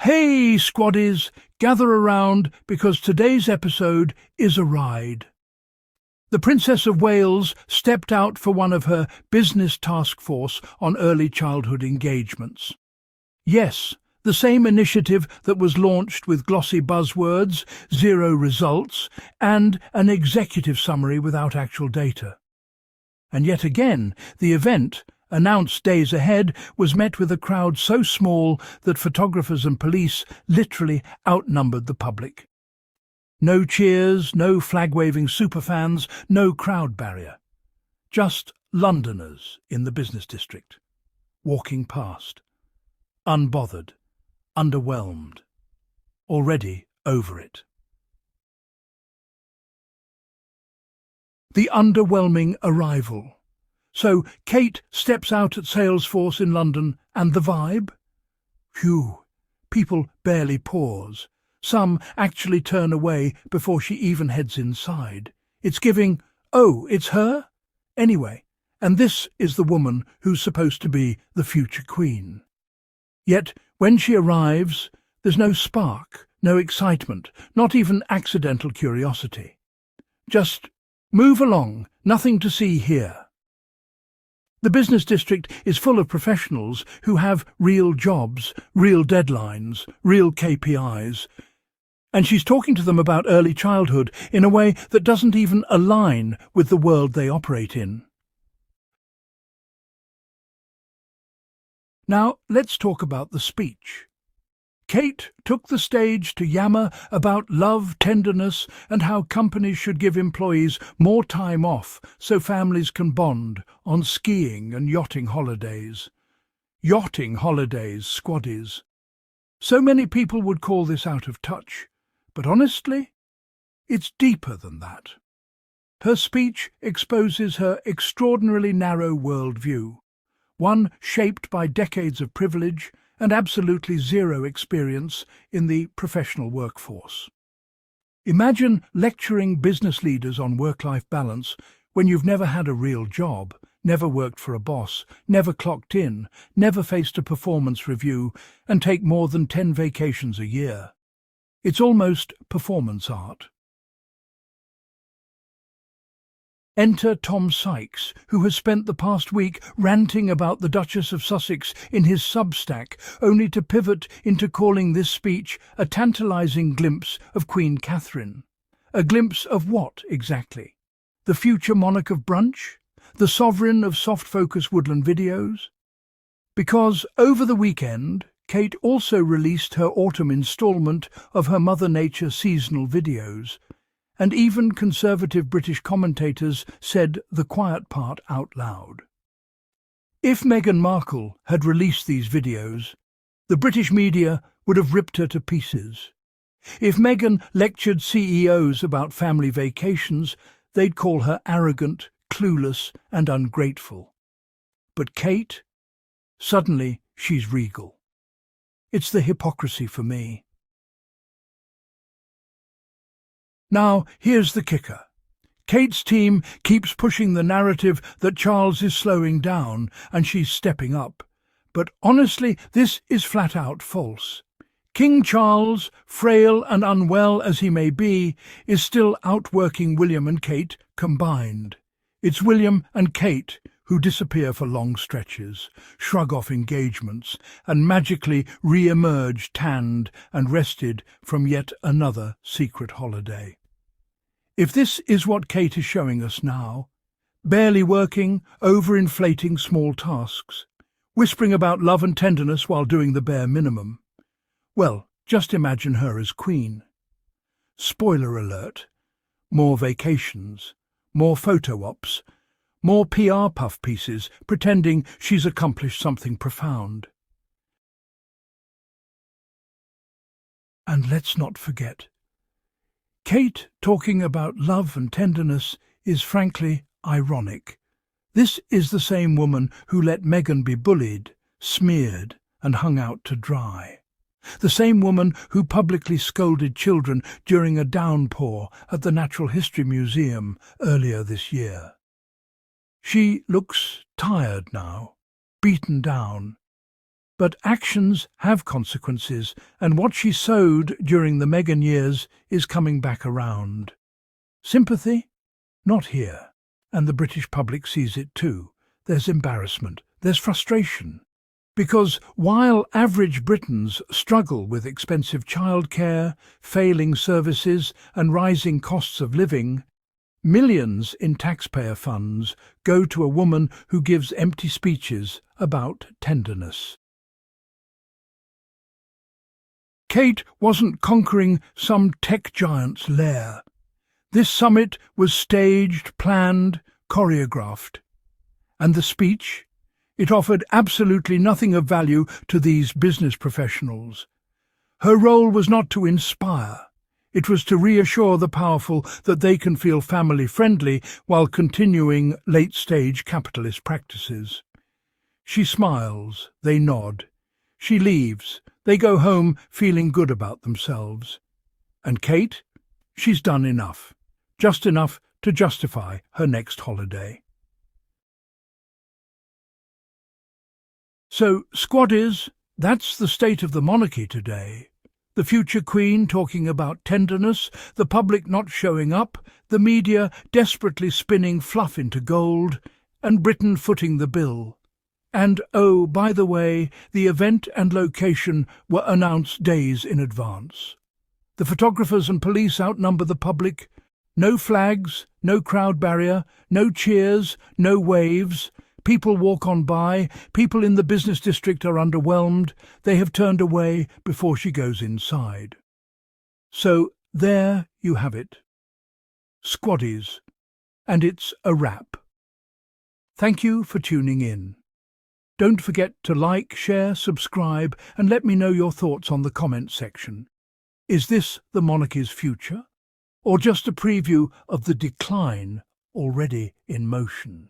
Hey, squaddies, gather around because today's episode is a ride. The Princess of Wales stepped out for one of her business task force on early childhood engagements. Yes, the same initiative that was launched with glossy buzzwords, zero results, and an executive summary without actual data. And yet again, the event, announced days ahead, was met with a crowd so small that photographers and police literally outnumbered the public. No cheers, no flag-waving superfans, no crowd barrier. Just Londoners in the business district, walking past, unbothered, underwhelmed, already over it. The underwhelming arrival. So Kate steps out at Salesforce in London, and the vibe? Phew, people barely pause. Some actually turn away before she even heads inside. It's giving, oh, it's her? Anyway, and this is the woman who's supposed to be the future queen. Yet, when she arrives, there's no spark, no excitement, not even accidental curiosity. Just move along, nothing to see here. The business district is full of professionals who have real jobs, real deadlines, real KPIs. And she's talking to them about early childhood in a way that doesn't even align with the world they operate in. Now, let's talk about the speech. Kate took the stage to yammer about love, tenderness, and how companies should give employees more time off so families can bond on skiing and yachting holidays. Yachting holidays, squaddies. So many people would call this out of touch, but honestly, it's deeper than that. Her speech exposes her extraordinarily narrow worldview, one shaped by decades of privilege and absolutely zero experience in the professional workforce. Imagine lecturing business leaders on work-life balance when you've never had a real job, never worked for a boss, never clocked in, never faced a performance review, and take more than 10 vacations a year. It's almost performance art. Enter Tom Sykes, who has spent the past week ranting about the Duchess of Sussex in his Substack, only to pivot into calling this speech a tantalising glimpse of Queen Catherine. A glimpse of what, exactly? The future monarch of brunch? The sovereign of soft-focus woodland videos? Because over the weekend, Kate also released her autumn instalment of her Mother Nature seasonal videos, and even conservative British commentators said the quiet part out loud. If Meghan Markle had released these videos, the British media would have ripped her to pieces. If Meghan lectured CEOs about family vacations, they'd call her arrogant, clueless, and ungrateful. But Kate? Suddenly she's regal. It's the hypocrisy for me. Now, here's the kicker. Kate's team keeps pushing the narrative that Charles is slowing down and she's stepping up. But honestly, this is flat out false. King Charles, frail and unwell as he may be, is still outworking William and Kate combined. It's William and Kate who disappear for long stretches, shrug off engagements, and magically re-emerge tanned and rested from yet another secret holiday. If this is what Kate is showing us now, barely working, overinflating small tasks, whispering about love and tenderness while doing the bare minimum, well, just imagine her as queen. Spoiler alert, more vacations, more photo ops, more PR puff pieces pretending she's accomplished something profound. And let's not forget, Kate talking about love and tenderness is frankly ironic. This is the same woman who let Meghan be bullied, smeared, and hung out to dry. The same woman who publicly scolded children during a downpour at the Natural History Museum earlier this year. She looks tired now, beaten down, But actions have consequences, and what she sowed during the Meghan years is coming back around. Sympathy? Not here. And the British public sees it too. There's embarrassment, there's frustration. Because while average Britons struggle with expensive childcare, failing services and rising costs of living, millions in taxpayer funds go to a woman who gives empty speeches about tenderness. Kate wasn't conquering some tech giant's lair. This summit was staged, planned, choreographed. And the speech? It offered absolutely nothing of value to these business professionals. Her role was not to inspire. It was to reassure the powerful that they can feel family-friendly while continuing late-stage capitalist practices. She smiles, they nod. She leaves, they go home feeling good about themselves. And Kate? She's done enough. Just enough to justify her next holiday. So, squaddies, that's the state of the monarchy today. The future Queen talking about tenderness, the public not showing up, the media desperately spinning fluff into gold, and Britain footing the bill. And, oh, by the way, the event and location were announced days in advance. The photographers and police outnumber the public. No flags, no crowd barrier, no cheers, no waves. People walk on by, people in the business district are underwhelmed, they have turned away before she goes inside. So there you have it. Squaddies. And it's a wrap. Thank you for tuning in. Don't forget to like, share, subscribe, and let me know your thoughts on the comment section. Is this the monarchy's future? Or just a preview of the decline already in motion?